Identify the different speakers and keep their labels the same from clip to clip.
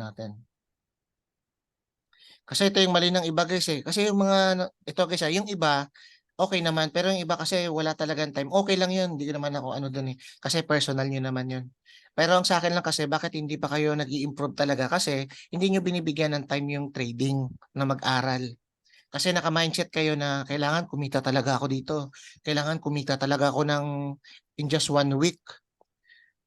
Speaker 1: natin. Kasi ito yung mali ng iba guys eh. Kasi yung mga, ito guys yung iba, okay naman. Pero yung iba kasi wala talagang time. Okay lang yun. Hindi naman ako ano dun eh. Kasi personal nyo naman yun. Pero ang sa akin lang kasi, bakit hindi pa kayo nag-i-improve talaga? Kasi hindi nyo binibigyan ng time yung trading na mag-aral. Kasi naka-mindset kayo na kailangan kumita talaga ako dito. Kailangan kumita talaga ako ng in just 1 week.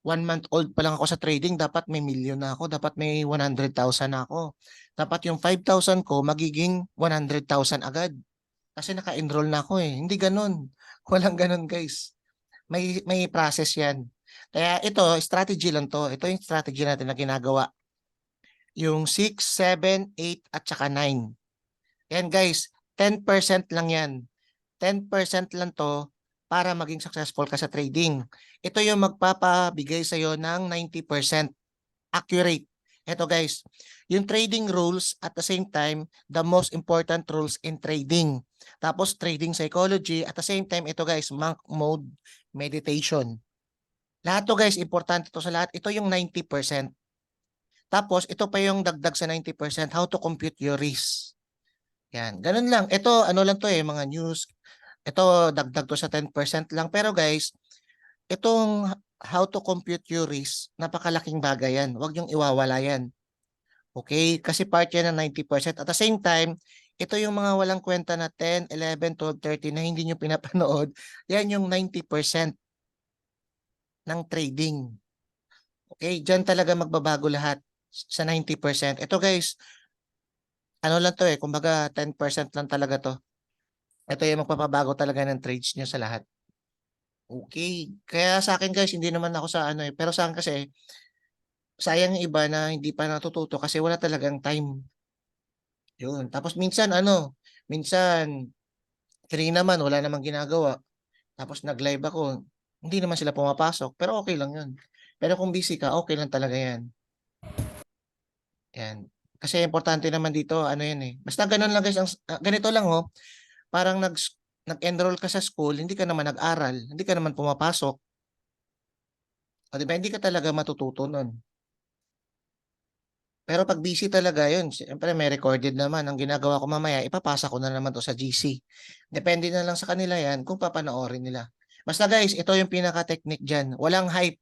Speaker 1: 1 month old pa lang ako sa trading, dapat may million na ako, dapat may 100,000 na ako. Dapat yung 5,000 ko magiging 100,000 agad. Kasi naka-enroll na ako eh. Hindi ganun. Walang ganun guys. May process yan. Kaya ito, strategy lang to. Ito yung strategy natin na ginagawa. Yung 6, 7, 8 at saka 9. Yan guys, 10% lang yan. 10% lang to para maging successful ka sa trading. Ito yung magpapabigay sa'yo ng 90% accurate. Ito guys, yung trading rules at the same time, the most important rules in trading. Tapos trading psychology at the same time, ito guys, monk mode meditation. Lahat to guys, importante to sa lahat. Ito yung 90%. Tapos ito pa yung dagdag sa 90%, how to compute your risk. Yan, ganun lang. Ito, ano lang to eh, mga news. Ito, dagdag to sa 10% lang. Pero guys, itong how to compute your risk, napakalaking bagay yan. Huwag niyong iwawala yan. Okay? Kasi part yan ng 90%. At the same time, ito yung mga walang kwenta na 10, 11, 12, 13 na hindi nyo pinapanood. Yan yung 90% ng trading. Okay? Diyan talaga magbabago lahat sa 90%. Ito guys, ano lang to eh, kumbaga 10% lang talaga to. Ito yung magpapabago talaga ng trades nyo sa lahat. Okay. Kaya sa akin guys, hindi naman ako sa ano eh. Pero sa akin kasi, sayang yung iba na hindi pa natututo kasi wala talagang time. Yun. Tapos minsan ano, minsan free naman, wala namang ginagawa. Tapos nag-live ako, hindi naman sila pumapasok. Pero okay lang yun. Pero kung busy ka, okay lang talaga yan. Yan. Kasi importante naman dito, ano yan eh. Basta ganun lang guys, ganito lang oh. Parang nag-enroll ka sa school, hindi ka naman nag-aral, hindi ka naman pumapasok. O diba, hindi ka talaga matututo nun. Pero pag busy talaga yun, siyempre may recorded naman. Ang ginagawa ko mamaya, ipapasa ko na naman to sa GC. Depende na lang sa kanila yan kung papanoorin nila. Basta guys, ito yung pinaka-technique dyan. Walang hype.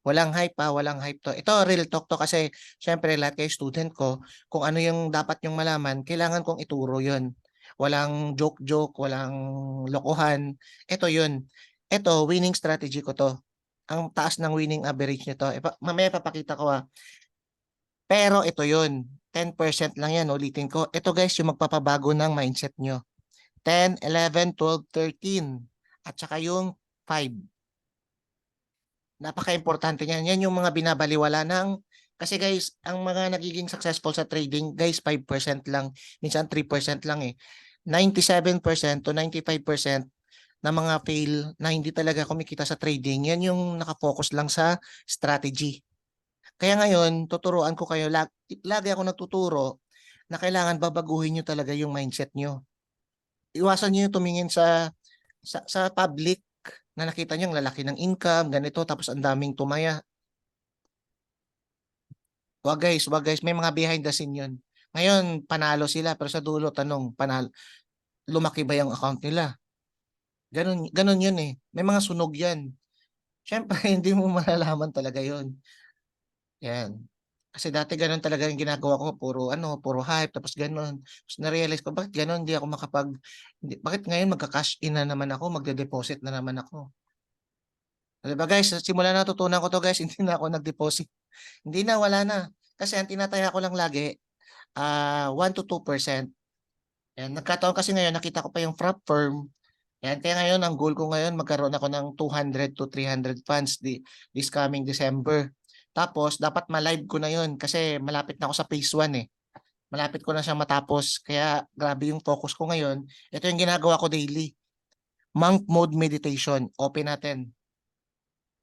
Speaker 1: Walang hype pa, walang hype to. Ito, real talk to kasi syempre lahat kayo student ko, kung ano yung dapat yung malaman, kailangan kong ituro yun. Walang joke-joke, walang lokohan. Ito yun. Ito, winning strategy ko to. Ang taas ng winning average nito. Mamaya papakita ko pero ito yun, 10% lang yan, ulitin ko. Ito guys, yung magpapabago ng mindset nyo. 10, 11, 12, 13. At saka yung 5. Napaka-importante niyan. Yan yung mga binabaliwala ng, kasi guys, ang mga nagiging successful sa trading, guys, 5% lang. Minsan 3% lang eh. 97% to 95% na mga fail na hindi talaga kumikita sa trading, yan yung nakafocus lang sa strategy. Kaya ngayon, tuturuan ko kayo, lagi ako nagtuturo na kailangan babaguhin nyo talaga yung mindset nyo. Iwasan nyo yung tumingin sa public na nakita nyo ang lalaki ng income, ganito, tapos ang daming tumaya. Wag guys, may mga behind the scene yun. Ngayon, panalo sila, pero sa dulo, tanong, lumaki ba yung account nila? Ganun yun eh. May mga sunog yan. Siyempre, hindi mo malalaman talaga yun. Yan. Kasi dati ganun talaga yung ginagawa ko, puro hype, tapos ganun. Tapos na-realize ko, bakit ganun, hindi ako bakit ngayon magka-cash in na naman ako, magde-deposit na naman ako. Diba guys, simula natutunan ko to guys, hindi na ako nag-deposit. Hindi na, wala na. Kasi ang tinataya ko lang lagi, 1 to 2%. Yan, nagkataon kasi ngayon, nakita ko pa yung prop firm. Yan, kaya ngayon, ang goal ko ngayon, magkaroon ako ng 200 to 300 funds this coming December. Tapos, dapat ma-live ko na yun kasi malapit na ako sa phase 1 eh. Malapit ko na siya matapos. Kaya, grabe yung focus ko ngayon. Ito yung ginagawa ko daily. Monk mode meditation. Open natin.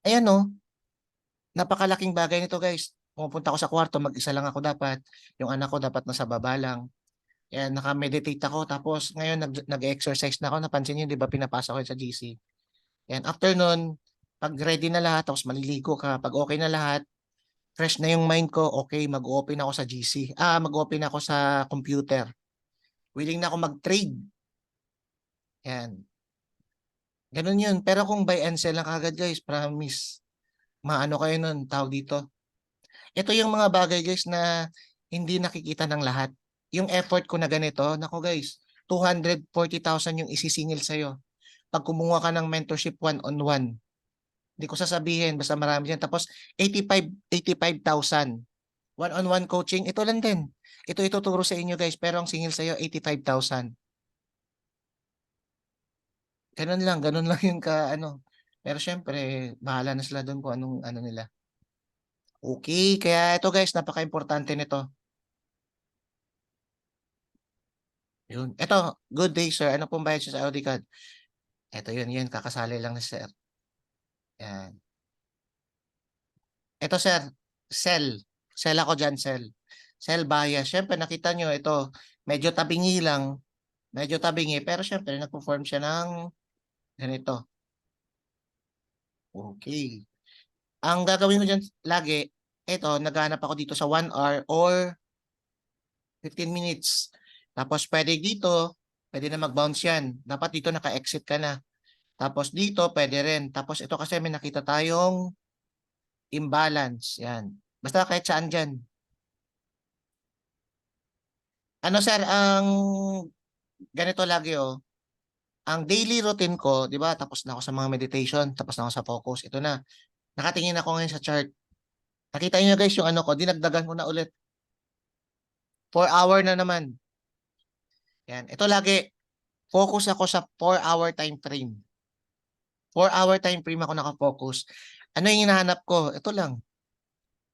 Speaker 1: Ayan oh, napakalaking bagay nito guys. Pumupunta ako sa kwarto, mag-isa lang ako dapat. Yung anak ko dapat nasa baba lang. Yan, naka-meditate ako. Tapos ngayon nag-exercise na ako. Napansin niyo, di ba pinapasok ko sa GC. Yan, after nun, pag ready na lahat, tapos maliligo ka, pag okay na lahat, fresh na yung mind ko, okay, mag-open ako sa GC. Mag-open ako sa computer. Willing na ako mag-trade. Yan. Ganun yun. Pero kung buy and sell lang kagad guys, promise, maano kayo nun, tawag dito. Ito yung mga bagay guys na hindi nakikita ng lahat. Yung effort ko na ganito, nako guys, 240,000 yung isisingil sa'yo. Pag kumuha ka ng mentorship one-on-one, hindi ko sasabihin, basta marami yan. Tapos 85,000. One-on-one coaching, ito lang din. Ito ituturo sa inyo guys, pero ang singil sa'yo, 85,000. Ganun lang yung ka, ano. Pero syempre, bahala na sila doon kung anong ano nila. Okay, kaya ito guys, napaka-importante nito. Yun. Ito, good day sir. Ano pong bayad siya sa Audi card? Ito yun, kakasali lang ni sir. Yan. Ito sir, sell. Sell ako dyan, sell. Sell bias. Syempre, nakita nyo, ito, medyo tabingi lang. Medyo tabingi, pero syempre, nag-perform siya ng ganito. Okay. Ang gagawin ko dyan lagi, ito, naghanap ako dito sa 1 hour or 15 minutes. Tapos pwede dito, pwede na mag-bounce yan. Dapat dito naka-exit ka na. Tapos dito, pwede rin. Tapos ito kasi may nakita tayong imbalance. Yan. Basta kahit saan dyan. Ano sir, ang ganito lagi oh. Ang daily routine ko, di ba, tapos na ako sa mga meditation, tapos na ako sa focus. Ito na. Nakatingin ako ngayon sa chart. Nakita niyo guys yung ano ko, dinagdagan ko na ulit. 4 hour na naman. Yan. Ito lagi, focus ako sa 4 hour time frame. 4 hour time frame ako nakafocus. Ano yung hinahanap ko? Ito lang.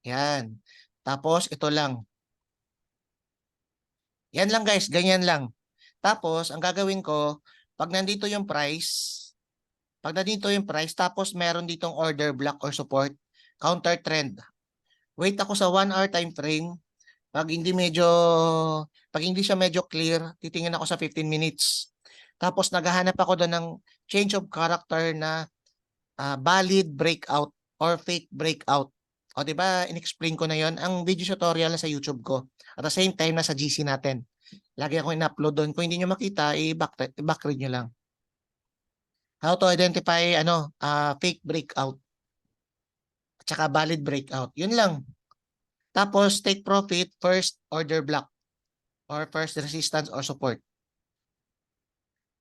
Speaker 1: Yan. Tapos, ito lang. Yan lang guys, ganyan lang. Tapos, ang gagawin ko, pag nandito yung price, tapos meron ditong order block or support, counter trend. Wait ako sa 1 hour time frame. Pag hindi medyo, pag hindi siya medyo clear, titingin ako sa 15 minutes. Tapos naghahanap ako doon ng change of character na valid breakout or fake breakout. O di ba, in-explain ko na yon ang video tutorial na sa YouTube ko. At the same time, nasa GC natin. Lagi ako in-upload doon. Kung hindi nyo makita, i-back read nyo lang. How to identify fake breakout at saka valid breakout. Yun lang. Tapos, take profit, first order block or first resistance or support.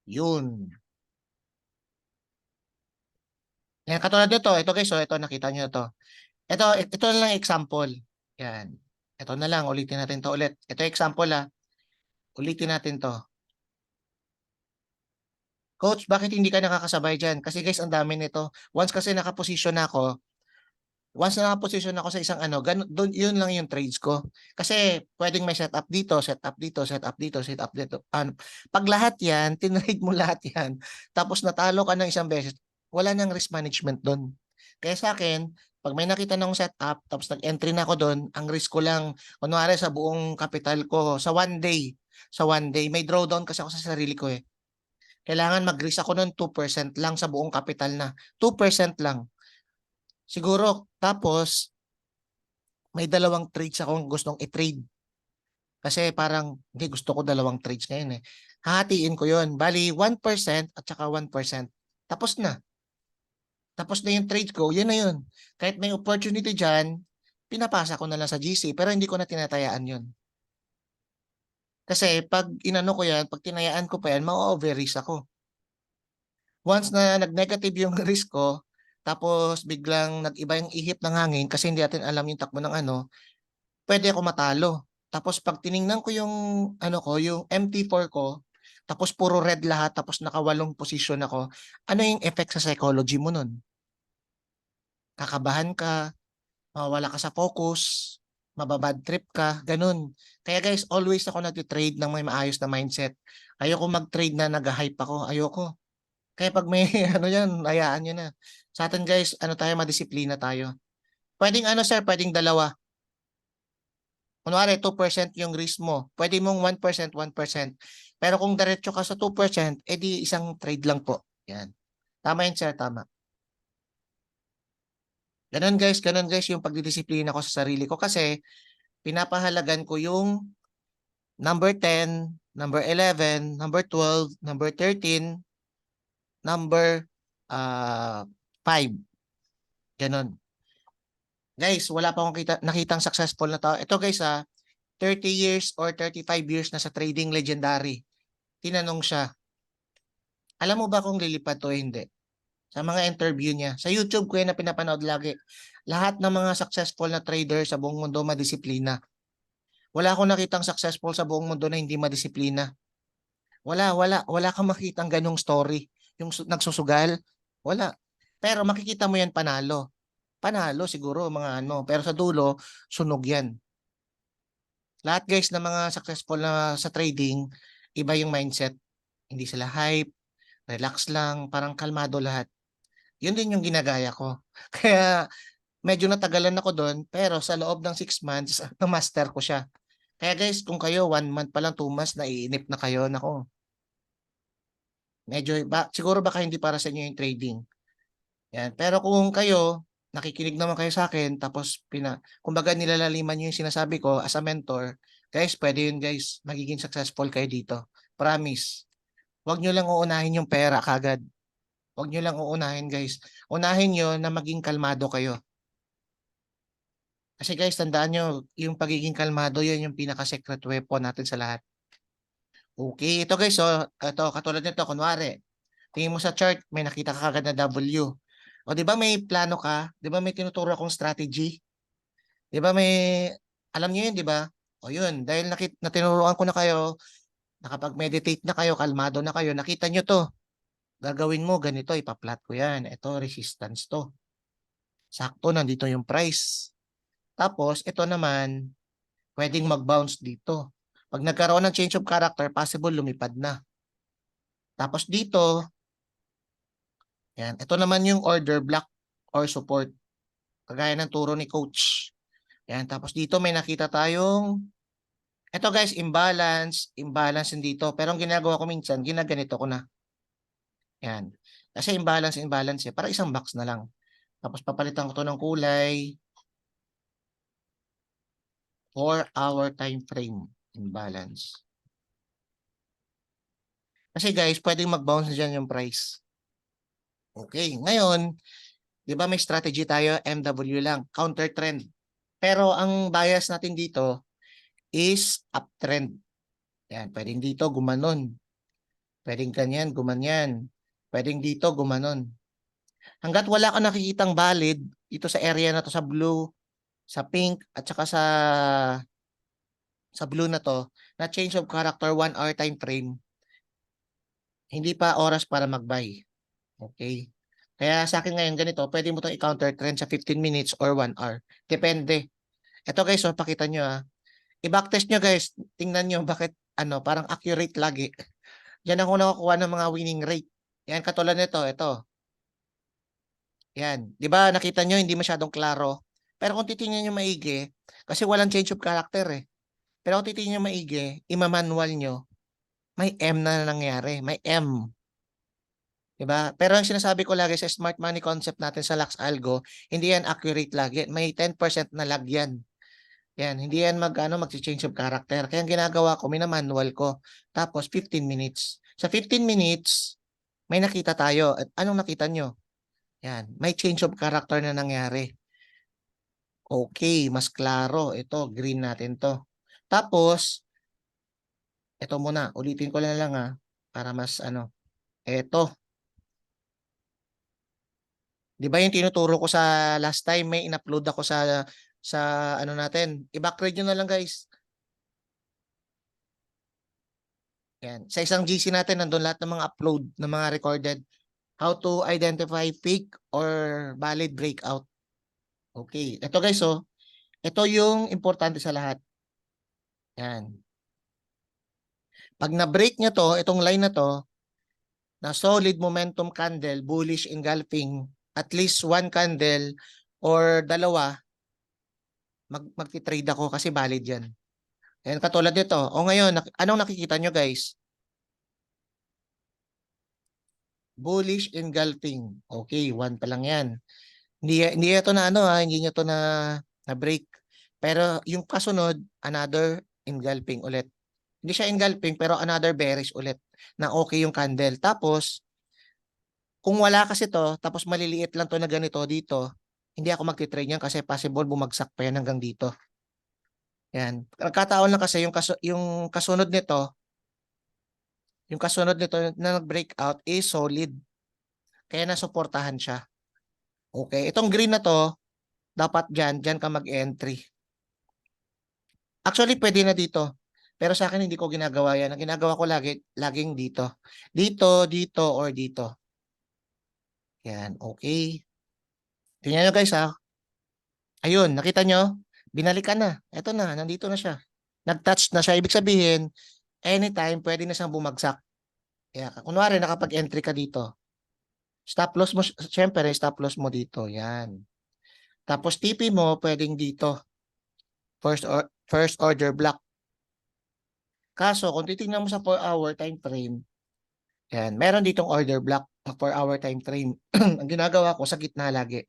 Speaker 1: Yun. Yan, katulad nito, ito guys, so ito nakita nyo to. Ito na lang example. Yan. Ito na lang, ulitin natin to ulit. Ito example ulitin natin to. Coach, bakit hindi ka nakakasabay dyan? Kasi guys, ang dami nito. Once kasi nakaposition ako, once na nakaposition ako sa isang doon, yun lang yung trades ko. Kasi pwedeng may setup dito, setup dito, setup dito, setup dito. Pag lahat yan, tinrade mo lahat yan, tapos natalo ka ng isang beses, wala nang risk management doon. Kaya sa akin, pag may nakita ng setup, tapos nag-entry na ako doon, ang risk ko lang, kunwari sa buong capital ko, sa one day, may drawdown kasi ako sa sarili ko eh. Kailangan mag-risk ako ng 2% lang sa buong capital na. 2% lang. Siguro, tapos, may dalawang trades akong gustong i-trade. Kasi parang, hindi gusto ko dalawang trades ngayon eh. Hahatiin ko yon. Bali, 1% at saka 1%. Tapos na. Tapos na yung trade ko, yun na yun. Kahit may opportunity dyan, pinapasa ko na lang sa GC, pero hindi ko na tinatayaan yun. Kasi pag inano ko yan, pag tinayaan ko pa yan, ma-over-risk ako. Once na nag-negative yung risk ko, tapos biglang nag-iba yung ihip ng hangin kasi hindi natin alam yung takbo ng pwede ako matalo. Tapos pag tiningnan ko yung yung MT4 ko, tapos puro red lahat, tapos nakawalong position ako, ano yung effect sa psychology mo nun? Kakabahan ka, mawala ka sa focus, mababad trip ka, ganun. Kaya guys, always ako nag-trade ng may maayos na mindset. Ayoko mag-trade na nag-hype ako, ayoko. Kaya pag may yan, hayaan nyo na. Sa atin guys, madisiplina tayo. Pwedeng sir, pwedeng dalawa. Kunwari, 2% yung risk mo. Pwede mong 1%, 1%. Pero kung diretso ka sa 2%, edi isang trade lang po. Yan. Tama yun sir, tama. Ganun guys yung pagdidisiplina ko sa sarili ko kasi pinapahalagan ko yung number 10, number 11, number 12, number 13, number 5. Ganon. Guys, wala pa akong nakitang successful na tao. Ito guys 30 years or 35 years na sa trading legendary. Tinanong siya, alam mo ba kung lilipad to o hindi? Sa mga interview niya. Sa YouTube ko yan na pinapanood lagi. Lahat ng mga successful na trader sa buong mundo madisiplina. Wala akong nakitang successful sa buong mundo na hindi madisiplina. Wala kang makitang ganong story. Yung nagsusugal, wala. Pero makikita mo yan panalo. Panalo siguro mga ano. Pero sa dulo, sunog yan. Lahat guys na mga successful na sa trading, iba yung mindset. Hindi sila hype, relax lang, parang kalmado lahat. Yun din yung ginagaya ko. Kaya medyo natagalan ako doon, pero sa loob ng 6 months, na-master ko siya. Kaya guys, kung kayo 1 month pa lang, 2 months, naiinip na kayo, nako. Medyo, siguro baka hindi para sa inyo yung trading. Yan. Pero kung kayo, nakikinig naman kayo sa akin, tapos kumbaga nilalaliman nyo yung sinasabi ko as a mentor, guys, pwede yun guys, magiging successful kayo dito. Promise. Huwag nyo lang uunahin yung pera kagad. Huwag nyo lang uunahin guys. Unahin nyo na maging kalmado kayo. Kasi guys, tandaan nyo, yung pagiging kalmado, yun yung pinaka-secret weapon natin sa lahat. Okay, ito guys, ito, katulad nito, kunwari, tingin mo sa chart, may nakita ka kagad na W. O di ba may plano ka? Di ba may tinuturo akong strategy? Di ba alam niyo yun, di ba? O yun, dahil natinuruan ko na kayo, nakapag-meditate na kayo, kalmado na kayo, nakita nyo to. Gagawin mo, ganito, ipa-plot ko yan. Ito, resistance to. Sakto, nandito yung price. Tapos, ito naman, pwedeng mag-bounce dito. Pag nagkaroon ng change of character, possible lumipad na. Tapos dito, yan, ito naman yung order block or support. Kagaya ng turo ni coach. Yan, tapos dito may nakita tayong, ito guys, imbalance din dito. Pero ang ginagawa ko minsan, ginaganito ko na. Yan. Kasi imbalance para isang box na lang. Tapos papalitan ko to ng kulay, 4-hour time frame imbalance. Kasi guys, pwedeng mag-bounce na dyan yung price. Okay, ngayon, di ba may strategy tayo, MW lang, counter trend. Pero ang bias natin dito is uptrend. Yan, pwedeng dito gumanon. Pwedeng ganyan, gumanyan. Pwedeng dito gumanon. Hanggat wala ka nakikitang valid dito sa area na to, sa blue, sa pink, at saka sa blue na to, na change of character 1 hour time frame, hindi pa oras para mag-buy. Okay? Kaya sa akin ngayon ganito, pwede mo itong i-counter trend sa 15 minutes or 1 hour. Depende. Ito guys, pakita nyo I-backtest nyo guys. Tingnan nyo bakit parang accurate lagi. Diyan ako nakakuha ng mga winning rate. Yan, katulad nito, ito. Yan. Di ba nakita nyo hindi masyadong klaro? Pero kung titingnan nyo maigi, kasi walang change of character Pero kung titingnan nyo maigi, imamanual nyo, may M na nangyari. May M. Diba? Pero ang sinasabi ko lagi sa smart money concept natin sa Lux Algo, hindi yan accurate lagi. May 10% na lag yan. Yan, hindi yan mag-change of character. Kaya ang ginagawa ko, minamanual ko. Tapos 15 minutes. Sa 15 minutes, may nakita tayo. At anong nakita nyo? Yan, may change of character na nangyari. Okay, mas klaro. Ito, green natin to. Tapos, ito muna, ulitin ko lang para mas Ito. Di ba yung tinuturo ko sa last time, may in-upload ako sa natin. I-backread nyo na lang guys. Yan. Sa isang GC natin, nandun lahat ng mga upload, ng mga recorded. How to identify fake or valid breakout. Okay. Ito guys, ito yung importante sa lahat. Yan. Pag na-break nyo to, itong line na to, na solid momentum candle, bullish engulfing, at least one candle or dalawa, mag-trade ako kasi valid yan. Yan, katulad nito. O ngayon, anong nakikita nyo guys? Bullish engulfing. Okay, one pa lang yan. Hindi ito na ano hindi niya to na break. Pero yung kasunod, another engulfing ulit. Hindi siya engulfing pero another bearish ulit na okay yung candle. Tapos, kung wala kasi to, tapos maliliit lang to na ganito dito, hindi ako magti-trade yan kasi possible bumagsak pa yan hanggang dito. Yan. Nagkataon lang kasi yung kasunod nito na nag-breakout is solid. Kaya nasuportahan siya. Okay. Itong green na to, dapat dyan ka mag-entry. Actually, pwede na dito. Pero sa akin, hindi ko ginagawa yan. Ang ginagawa ko laging dito. Dito, dito, or dito. Yan, okay. Tingnan nyo guys ha. Ayun, nakita nyo? Binalikan na. Eto na, nandito na siya. Nag-touch na siya. Ibig sabihin, anytime, pwede na siyang bumagsak. Kaya, kunwari, nakapag-entry ka dito. Stop loss mo, syempre, stop loss mo dito. Yan. Tapos, TP mo, pwedeng dito. First order block. Kaso, kung titingnan mo sa 4-hour time frame, yan, meron ditong order block na 4-hour time frame. Ang ginagawa ko, sa gitna lagi.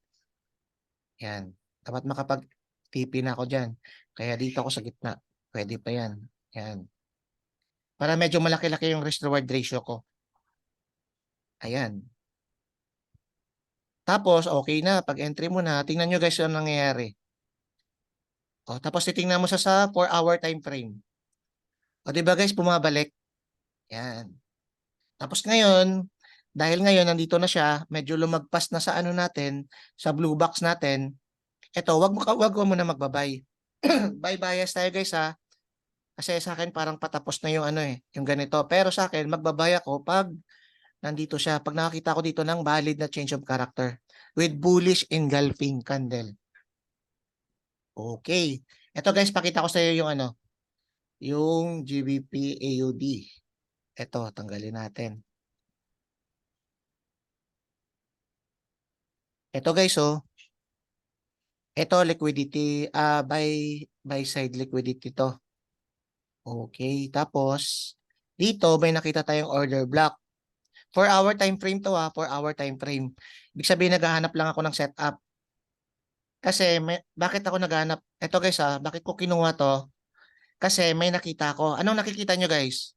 Speaker 1: Yan. Dapat makapag-TP na ako dyan. Kaya dito ako sa gitna. Pwede pa yan. Yan. Para medyo malaki-laki yung risk reward ratio ko. Ayan. Tapos, okay na. Pag entry mo na, tingnan nyo guys yung nangyayari. O, tapos titingnan mo sa 4-hour time frame. O, diba guys, bumabalik? Yan. Tapos ngayon, dahil ngayon nandito na siya, medyo lumagpas na sa ano natin, sa blue box natin, eto, wag mo na magbabay. Buy bias tayo guys ha. Kasi sa akin parang patapos na yung ano yung ganito. Pero sa akin, magbabay ako pag nandito siya. Pag nakakita ko dito ng valid na change of character with bullish engulfing candle. Okay. Ito guys, pakita ko sa iyo yung ano, yung GBP AUD. Ito, tanggalin natin. Ito guys, oh. Ito liquidity, buy side liquidity to. Okay, tapos dito may nakita tayong order block. 4-hour time frame to 4-hour time frame. Ibig sabihin naghahanap lang ako ng setup. Kasi bakit ako naghahanap? Ito guys bakit ko kinuha to? Kasi may nakita ko. Anong nakikita nyo guys?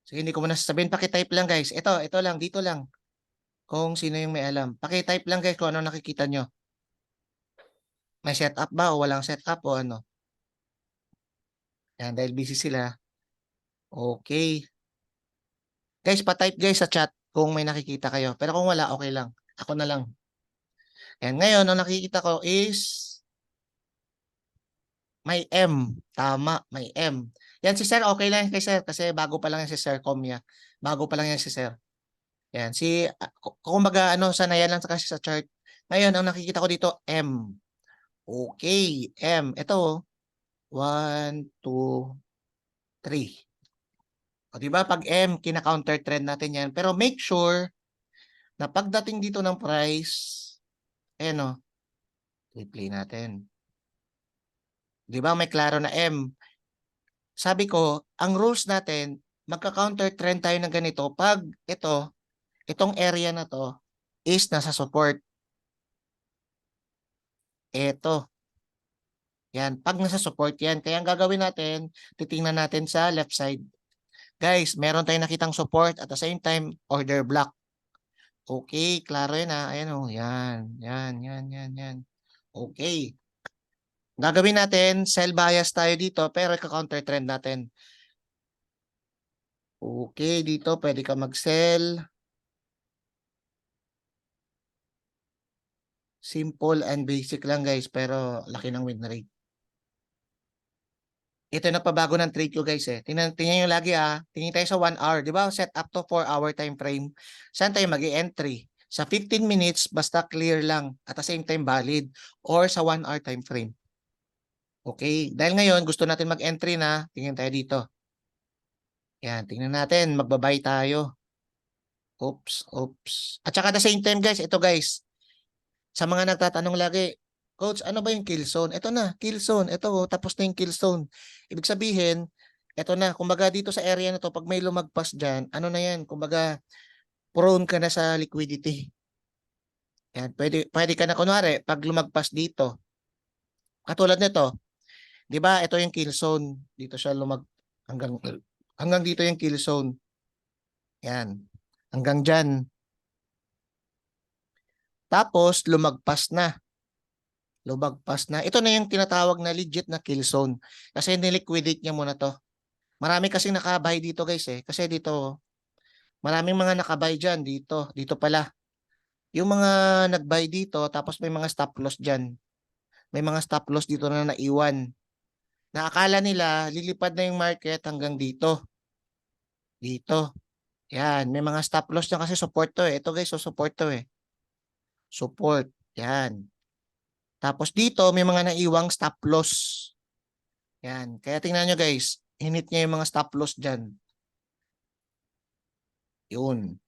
Speaker 1: Sige, hindi ko muna sasabihin. Paki-type lang guys. Ito lang, dito lang. Kung sino yung may alam. Paki-type lang guys kung anong nakikita nyo. May setup ba o walang setup o ano? Yan, dahil busy sila. Okay. Guys, pa-type guys sa chat kung may nakikita kayo. Pero kung wala, okay lang. Ako na lang. Yan, ngayon, ang nakikita ko is may M. Tama, may M. Yan si Sir, okay lang yan kay Sir kasi bago pa lang yan si Sir Comya. Bago pa lang yan si Sir. Yan, kumbaga sanayan lang kasi sa chart. Ngayon, ang nakikita ko dito, M. Okay, M. Ito, 1, 2, 3. O diba, pag M, kina-counter trend natin yan. Pero make sure na pagdating dito ng price, replay natin. Diba, may klaro na M. Sabi ko, ang rules natin, magka-counter trend tayo ng ganito pag itong area na to is nasa support. Ito. Yan, pag nasa support yan. Kaya ang gagawin natin, titingnan natin sa left side. Guys, meron tayong nakitang support at the same time, order block. Okay, klaro yan Ayan yan, yan, yan, yan, yan. Okay. Gagawin natin, sell bias tayo dito, pero ika-counter trend natin. Okay, dito pwede ka mag-sell. Simple and basic lang guys, pero laki ng win rate. Ito na pabago ng trade ko guys Tingnan nyo lagi Tingin tayo sa 1 hour. Di ba? Set up to 4-hour time frame. Saan tayo mag-entry? Sa 15 minutes, basta clear lang. At the same time valid. Or sa 1 hour time frame. Okay. Dahil ngayon, gusto natin mag-entry na. Tingin tayo dito. Yan. Tingnan natin. Magbabay tayo. Oops. Oops. At saka at the same time guys. Ito guys. Sa mga nagtatanong lagi. Coach, ano ba yung kill zone? Ito na, kill zone. Ito, tapos na yung kill zone. Ibig sabihin, ito na, kumbaga dito sa area na to, pag may lumagpas dyan, ano na yan, kumbaga, prone ka na sa liquidity. Yan, pwede ka na kunwari, pag lumagpas dito, katulad nito, di ba, ito yung kill zone. Dito siya hanggang dito yung kill zone. Yan, hanggang dyan. Tapos, lumagpas na. Lumagpas na. Ito na yung tinatawag na legit na kill zone. Kasi niliquidate niya muna to. Marami kasing nakabay dito guys eh. Kasi dito, maraming mga nakabay dyan dito. Dito pala. Yung mga nagbuy dito, tapos may mga stop loss dyan. May mga stop loss dito na naiwan. Na akala nila, lilipad na yung market hanggang dito. Dito. Yan. May mga stop loss dyan kasi support to eh. Ito guys, so support to eh. Support. Yan. Tapos dito, may mga naiwang stop loss. Yan. Kaya tingnan nyo guys, hinit niya yung mga stop loss dyan. Yun.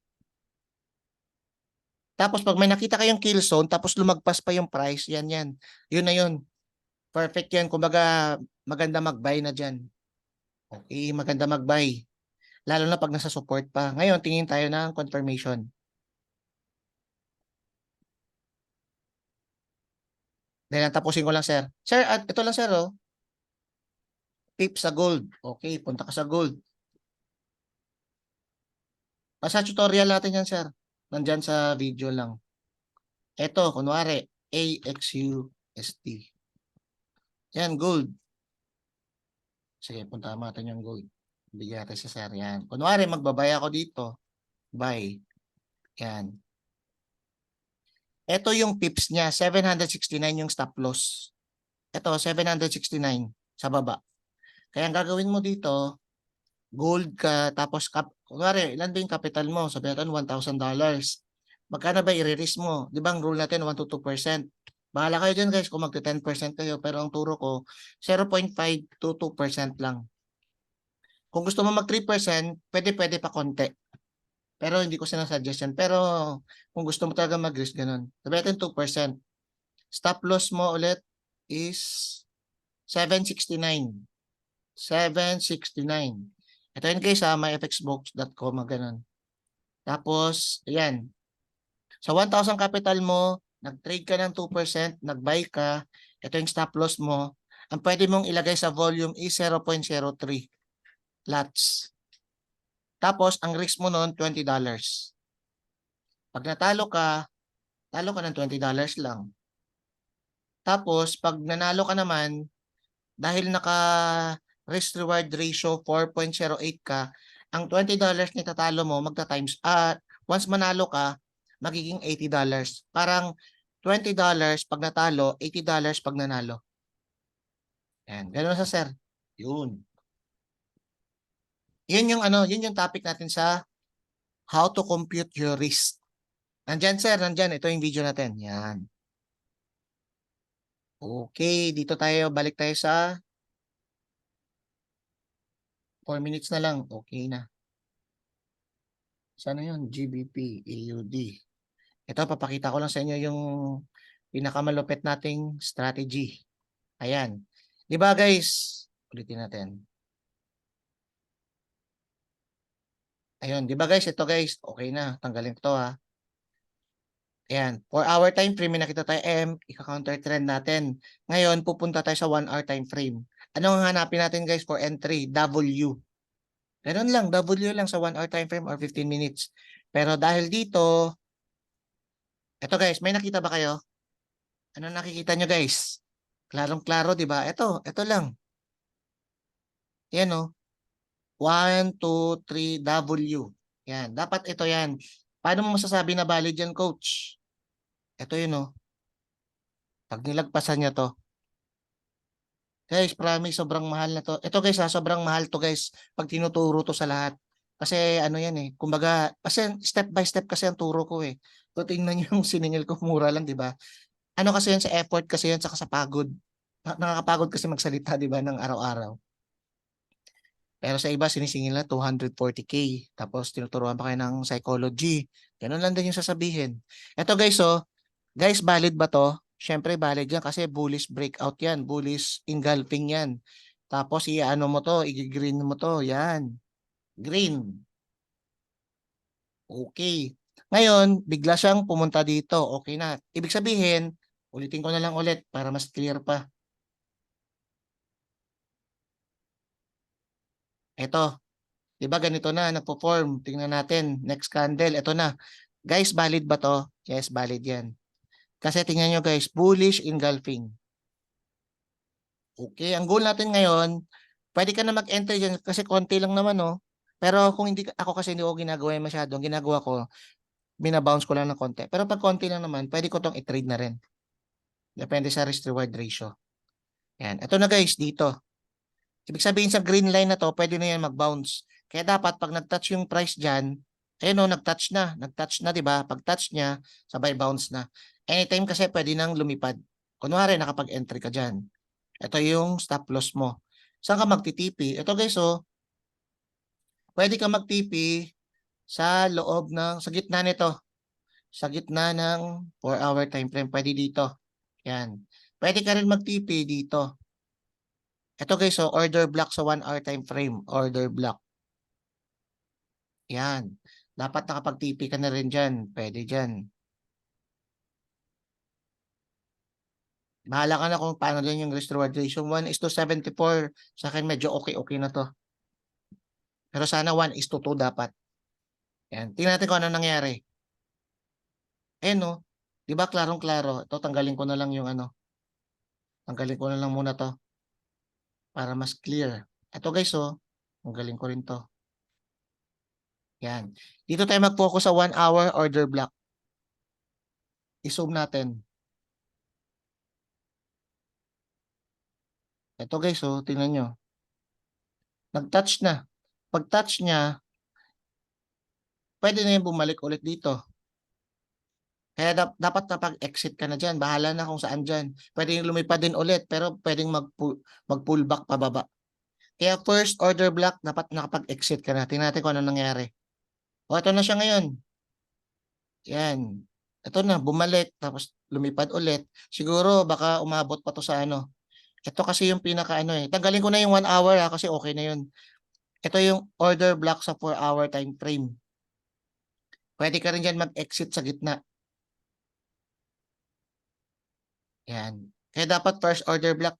Speaker 1: Tapos pag may nakita kayong kill zone, tapos lumagpas pa yung price, yan yan. Yun na yun. Perfect yan. Kumbaga, maganda mag-buy na dyan. Okay, maganda mag-buy. Lalo na pag nasa support pa. Ngayon, tingin tayo ng confirmation. Dahil tapusin ko lang, sir. Sir, at ito lang, sir, oh. Tip sa gold. Okay, punta ka sa gold. Sa tutorial natin yan, sir. Nandyan sa video lang. Ito, kunwari, AXUST. Yan, gold. Sige, punta natin yung gold. Bigyan natin sa sir. Yan. Kunwari, magbabay ako dito. Buy. Yan. Ito yung pips niya. 769 yung stop loss. Ito, 769 sa baba. Kaya ang gagawin mo dito, gold ka, tapos, kunwari, ilan ba yung capital mo? Sabi natin, $1,000. Magkano ba i-release mo? Di ba ang rule natin, 1 to 2%? Bahala kayo dyan guys kung magte-10% kayo, pero ang turo ko, 0.5 to 2% lang. Kung gusto mo mag 3%, pwede pa konti. Pero hindi ko sinasuggest yan. Pero kung gusto mo talaga mag-risk, ganun. Sabi natin 2%. Stop loss mo ulit is 769. 769. Ito yun guys sa myfxbox.com, ganun. Tapos, ayan. Sa 1,000 capital mo, nag-trade ka ng 2%, nag-buy ka, ito yung stop loss mo. Ang pwede mong ilagay sa volume is 0.03 lots. Tapos, ang risk mo noon, $20. Pag natalo ka, talo ka ng $20 lang. Tapos, pag nanalo ka naman, dahil naka risk reward ratio 4.08 ka, ang $20 na tatalo mo, magta-times, once manalo ka, magiging $80. Parang $20 pag natalo, $80 pag nanalo. Yan, ganoon sa sir. Yun. Yun yung topic natin sa how to compute your risk. Nandyan sir, nandyan. Ito yung video natin. Yan. Okay, dito tayo, balik tayo sa 4 minutes na lang. Okay na. Sana yun? GBP, AUD. Ito, papakita ko lang sa inyo yung pinakamalupit nating strategy. Ayan. Di ba guys? Ulitin natin. Ayun, di ba guys? Ito guys, okay na. Tanggalin ko to ha. Ayan, 4-hour time frame, may nakita tayo M, ika-counter trend natin. Ngayon, pupunta tayo sa 1-hour time frame. Ano ang hanapin natin guys for entry? W. Ganun lang, W lang sa 1-hour time frame or 15 minutes. Pero dahil dito, eto guys, may nakita ba kayo? Ano nakikita nyo guys? Klarong-klaro, di ba? Ito lang. Yan o. 1, 2, 3, W. Yan, dapat ito yan. Paano mo masasabi na valid yan, coach? Ito yun o. Pag nilagpasan niya to, guys, promise, sobrang mahal na to. Ito guys, sobrang mahal to guys. Pag tinuturo to sa lahat. Kasi ano yan eh. Kumbaga, kasi step by step kasi ang turo ko eh. So tingnan nyo yung siningil ko, mura lang, di ba? Ano kasi yan sa effort kasi yan, saka sa pagod. Nakakapagod kasi magsalita, di ba, ng araw-araw. Pero sa iba, sinisingil na 240K. Tapos tinuturuan pa kayo ng psychology. Ganun lang din yung sasabihin. Ito guys, oh. Guys, valid ba to? Siyempre valid yan kasi bullish breakout yan. Bullish engulfing yan. Tapos i-ano mo to, i-green mo to. Yan. Green. Okay. Ngayon, bigla siyang pumunta dito. Okay na. Ibig sabihin, ulitin ko na lang ulit para mas clear pa. Ito, 'di ba ganito na nagpo-form. Tingnan natin, next candle, ito na. Guys, valid ba 'to? Yes, valid 'yan. Kasi tingnan nyo guys, bullish engulfing. Okay, ang goal natin ngayon, pwede ka na mag-enter diyan kasi konti lang naman, no. Pero kung hindi ako kasi hindi ko ginagawa yan masyado, ang ginagawa ko, bina-bounce ko lang ng konti. Pero pag konti lang naman, pwede ko tong i-trade na rin. Depende sa risk reward ratio. Yan. Ito na guys, dito. Ibig sabihin sa green line na to, pwede na yan mag-bounce. Kaya dapat pag nag-touch yung price diyan, ayun no, nag-touch na. Nag-touch na, 'di ba? Pag touch niya, sabay bounce na. Anytime kasi pwede nang lumipad. Kunwari, nakapag-entry ka diyan. Ito yung stop loss mo. Saan ka magtitipi? Ito guys, oh, pwede ka magtipi sa loob ng, sa gitna nito. Sa gitna ng 4-hour time frame. Pwede dito. Yan. Pwede ka rin magtipi dito. Ito guys, oh, order block sa 1 hour time frame. Order block. Yan. Dapat nakapag-TP ka na rin dyan. Pwede dyan. Bahala ka na kung paano din yung risk reward ratio. 1:74. Sa akin medyo okay-okay na to. Pero sana 1:2 dapat. Yan. Tingnan natin kung ano nangyari. Eh no. Di ba klarong-klaro? Ito tanggalin ko na lang yung ano. Tanggalin ko na lang muna to. Para mas clear. Ito guys, oh. Tanggalin ko rin to. Yan. Dito tayo mag-focus sa 1 hour order block. I-zoom natin. Ito guys, oh. Tingnan nyo. Nag-touch na. Pag-touch niya, pwede na yung bumalik ulit dito. Kaya dapat napag-exit ka na dyan. Bahala na kung saan dyan. Pwede yung lumipad din ulit, pero pwedeng mag-pull back pababa. Kaya first order block, dapat nakapag-exit ka na. Tingnan natin kung ano nangyari. O, ito na siya ngayon. Yan. Ito na, bumalik, tapos lumipad ulit. Siguro, baka umabot pa to sa ano. Ito kasi yung pinaka ano eh. Tanggalin ko na yung 1 hour ha, kasi okay na yun. Ito yung order block sa 4 hour time frame. Pwede ka rin dyan mag-exit sa gitna. Yan. Kaya dapat first order block